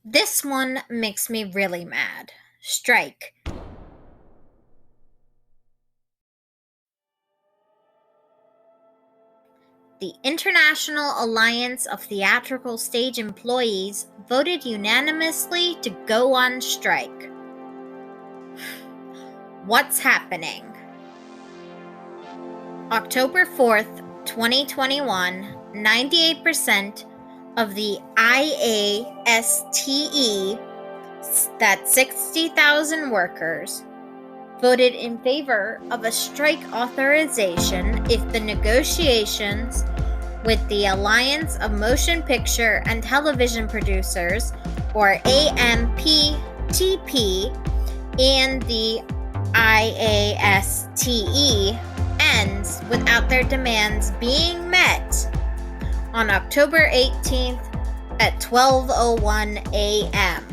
This one makes me really mad. Strike. The International Alliance of Theatrical Stage Employees voted unanimously to go on strike. What's happening? October 4th, 2021, 98% of the IASTE, that's 60,000 workers, voted in favor of a strike authorization if the negotiations with the Alliance of Motion Picture and Television Producers, or AMPTP, and the IASTE ends without their demands being met on October 18th at 12:01 a.m.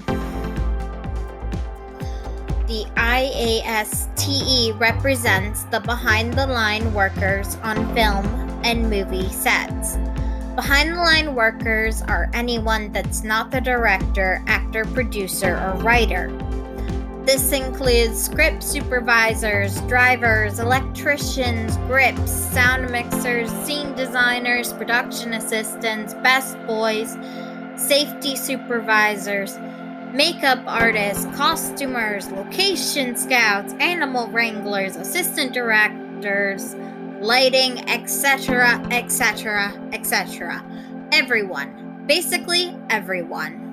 The IASTE represents the behind-the-line workers on film and movie sets. Behind-the-line workers are anyone that's not the director, actor, producer, or writer. This includes script supervisors, drivers, electricians, grips, sound mixers, scene designers, production assistants, best boys, safety supervisors, makeup artists, costumers, location scouts, animal wranglers, assistant directors, lighting, etc., etc., etc. Everyone. Basically, everyone.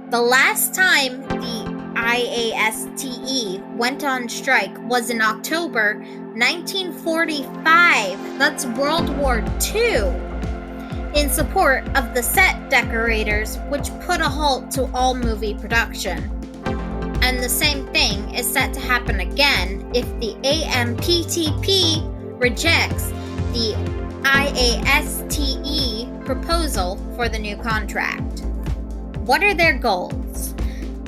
The last time the IASTE went on strike was in October 1945. That's World War II. In support of the set decorators, which put a halt to all movie production. And the same thing is set to happen again if the AMPTP rejects the IASTE proposal for the new contract. What are their goals?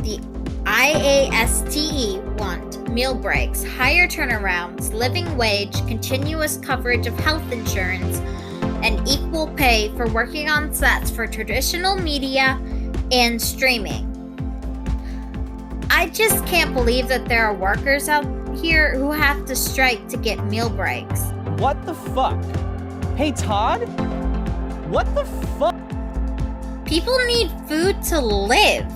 The IASTE want meal breaks, higher turnarounds, living wage, continuous coverage of health insurance, and equal pay for working on sets for traditional media and streaming. I just can't believe that there are workers out here who have to strike to get meal breaks. What the fuck? Hey, Todd? What the fuck? People need food to live.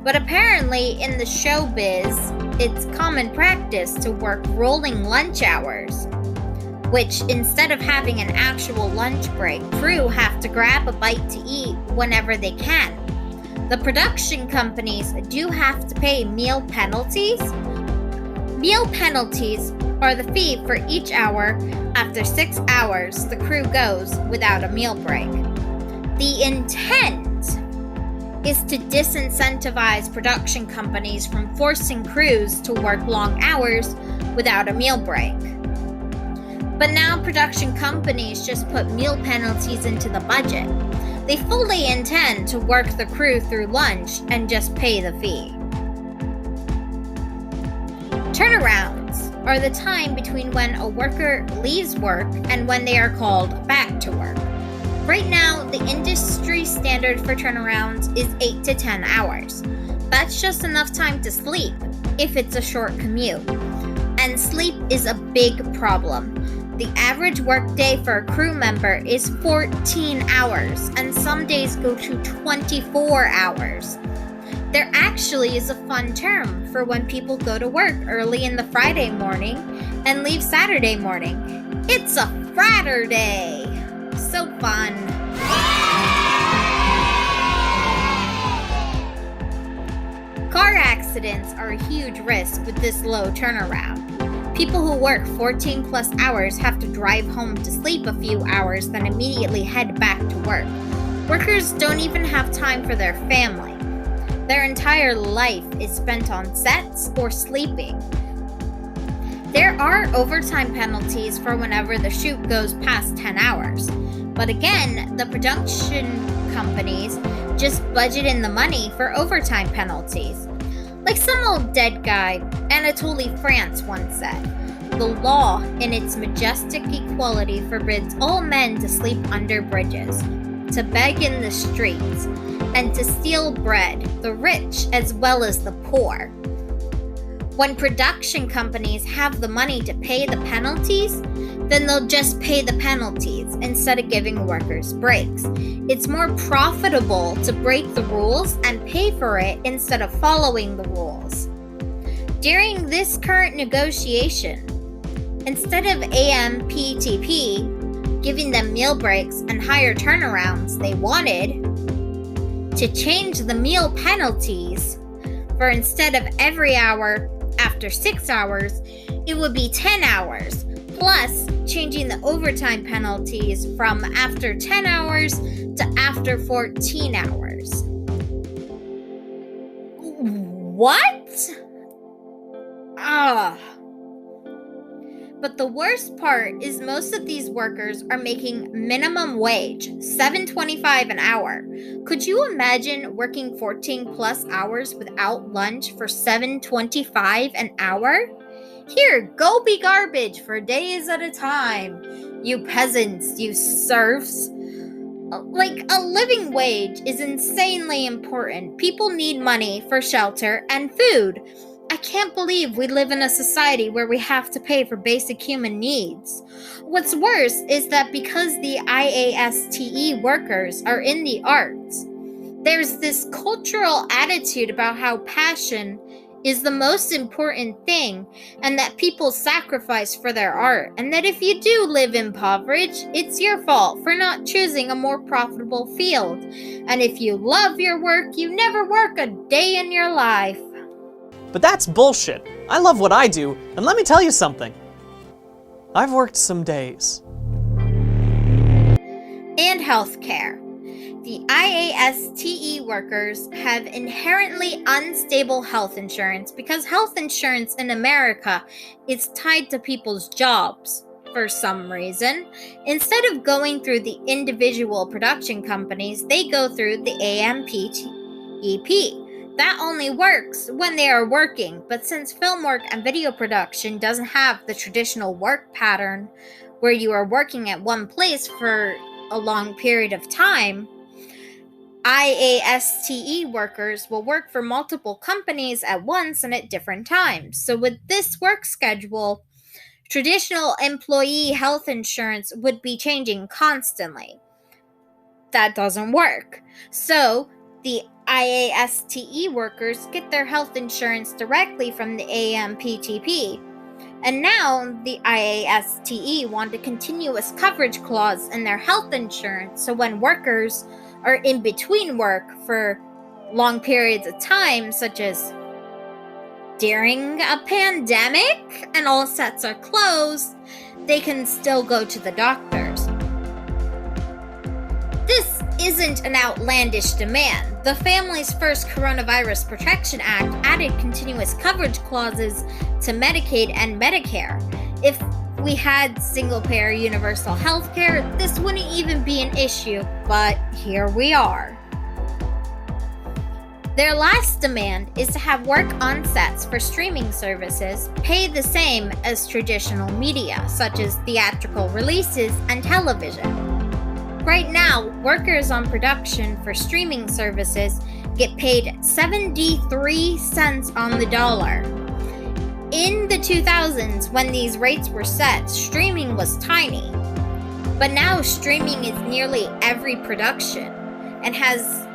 But apparently in the showbiz, it's common practice to work rolling lunch hours, which instead of having an actual lunch break, crew have to grab a bite to eat whenever they can. The production companies do have to pay meal penalties. Meal penalties are the fee for each hour after 6 hours the crew goes without a meal break. The intent is to disincentivize production companies from forcing crews to work long hours without a meal break. But now production companies just put meal penalties into the budget. They fully intend to work the crew through lunch and just pay the fee. Turnarounds are the time between when a worker leaves work and when they are called back to work. Right now, the industry standard for turnarounds is 8 to 10 hours. That's just enough time to sleep if it's a short commute. And sleep is a big problem. The average workday for a crew member is 14 hours, and some days go to 24 hours. There actually is a fun term for when people go to work early in the Friday morning and leave Saturday morning. It's a Fratterday. So fun. Car accidents are a huge risk with this low turnaround. People who work 14 plus hours have to drive home to sleep a few hours, then immediately head back to work. Workers don't even have time for their family. Their entire life is spent on sets or sleeping. There are overtime penalties for whenever the shoot goes past 10 hours. But again, the production companies just budget in the money for overtime penalties. Like some old dead guy, Anatole France once said, "The law, in its majestic equality, forbids all men to sleep under bridges, to beg in the streets, and to steal bread, the rich as well as the poor. When production companies have the money to pay the penalties, then they'll just pay the penalties instead of giving workers breaks. It's more profitable to break the rules and pay for it instead of following the rules. During this current negotiation, instead of AMPTP giving them meal breaks and higher turnarounds, they wanted to change the meal penalties for instead of every hour after 6 hours, it would be 10 hours, plus changing the overtime penalties from after 10 hours to after 14 hours. What? But the worst part is most of these workers are making minimum wage, $7.25 an hour. Could you imagine working 14 plus hours without lunch for $7.25 an hour? Here, go be garbage for days at a time. You peasants, you serfs. Like, a living wage is insanely important. People need money for shelter and food. I can't believe we live in a society where we have to pay for basic human needs. What's worse is that because the IATSE workers are in the arts, there's this cultural attitude about how passion is the most important thing and that people sacrifice for their art, and that if you do live impoverished, it's your fault for not choosing a more profitable field. And if you love your work, you never work a day in your life. But that's bullshit. I love what I do, and let me tell you something. I've worked some days. And healthcare. The IATSE workers have inherently unstable health insurance because health insurance in America is tied to people's jobs for some reason. Instead of going through the individual production companies, they go through the AMPTP. That only works when they are working, but since film work and video production doesn't have the traditional work pattern where you are working at one place for a long period of time, IATSE workers will work for multiple companies at once and at different times. So with this work schedule, traditional employee health insurance would be changing constantly. That doesn't work. So the IATSE workers get their health insurance directly from the AMPTP. And now the IATSE want a continuous coverage clause in their health insurance, so when workers are in between work for long periods of time, such as during a pandemic and all sets are closed, they can still go to the doctors. This isn't an outlandish demand. The Families First Coronavirus Protection Act added continuous coverage clauses to Medicaid and Medicare. If we had single-payer universal health care, this wouldn't even be an issue, but here we are. Their last demand is to have work on sets for streaming services pay the same as traditional media, such as theatrical releases and television. Right now, workers on production for streaming services get paid 73 cents on the dollar. In the 2000s, when these rates were set, streaming was tiny. But now streaming is nearly every production and has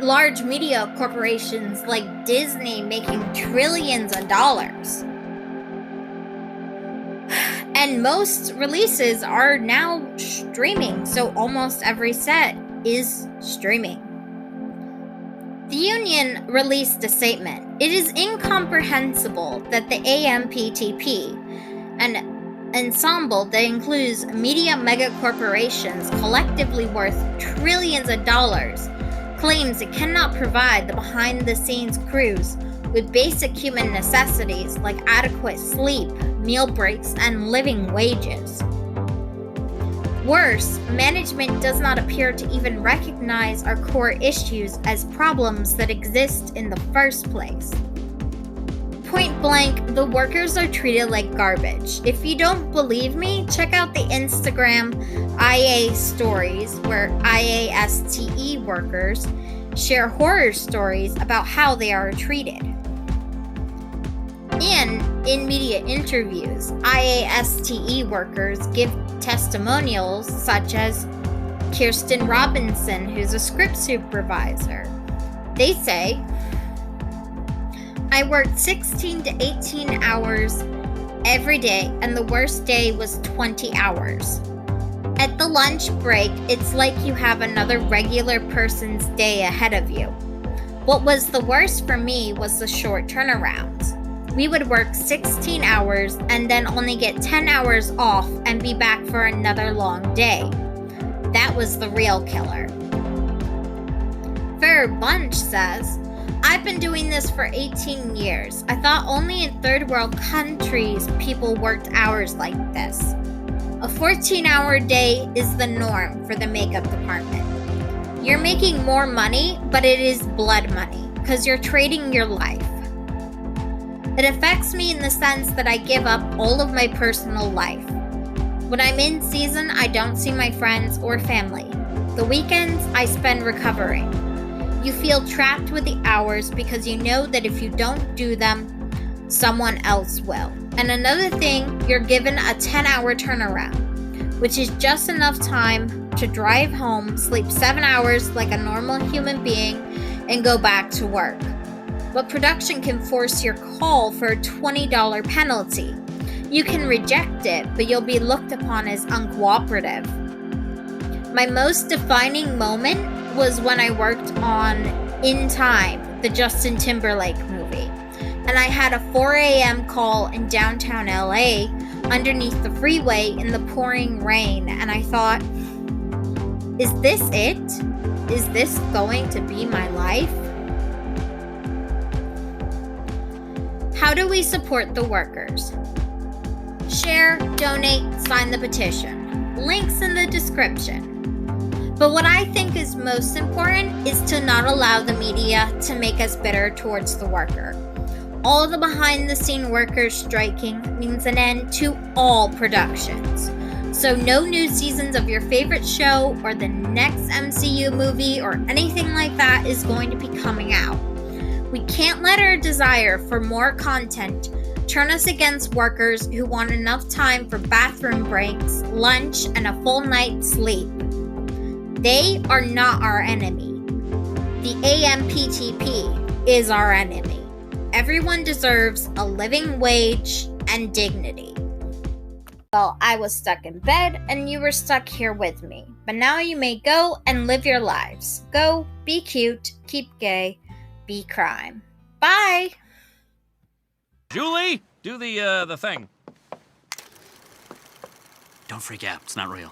large media corporations like Disney making trillions of dollars. And most releases are now streaming, so almost every set is streaming. The union released a statement. It is incomprehensible that the AMPTP, an ensemble that includes media megacorporations collectively worth trillions of dollars, claims it cannot provide the behind-the-scenes crews with basic human necessities like adequate sleep, meal breaks, and living wages. Worse, management does not appear to even recognize our core issues as problems that exist in the first place. point blank, the workers are treated like garbage. If you don't believe me, check out the Instagram IA stories where IASTE workers share horror stories about how they are treated. And in media interviews, IASTE workers give testimonials such as Kirsten Robinson, who's a script supervisor. They say, "I worked 16 to 18 hours every day, and the worst day was 20 hours. At the lunch break, it's like you have another regular person's day ahead of you. What was the worst for me was the short turnaround. We would work 16 hours and then only get 10 hours off and be back for another long day. That was the real killer." Fair Bunch says, "I've been doing this for 18 years. I thought only in third world countries people worked hours like this. A 14-hour day is the norm for the makeup department. You're making more money, but it is blood money, because you're trading your life. It affects me in the sense that I give up all of my personal life. When I'm in season, I don't see my friends or family. The weekends, I spend recovering. You feel trapped with the hours because you know that if you don't do them, someone else will. And another thing, you're given a 10-hour turnaround, which is just enough time to drive home, sleep 7 hours like a normal human being, and go back to work. But production can force your call for a $20 penalty. You can reject it, but you'll be looked upon as uncooperative. My most defining moment was when I worked on In Time, the Justin Timberlake movie, and I had a 4 a.m. call in downtown LA underneath the freeway in the pouring rain, and I thought, is this it? Is this going to be my life?" How do we support the workers? Share, donate, sign the petition. Links in the description. But what I think is most important is to not allow the media to make us bitter towards the worker. All the behind-the-scene workers striking means an end to all productions. So no new seasons of your favorite show or the next MCU movie or anything like that is going to be coming out. We can't let our desire for more content turn us against workers who want enough time for bathroom breaks, lunch, and a full night's sleep. They are not our enemy. The AMPTP is our enemy. Everyone deserves a living wage and dignity. Well, I was stuck in bed and you were stuck here with me. But now you may go and live your lives. Go, be cute, keep gay, be crime. Bye! Julie, do the thing. Don't freak out. It's not real.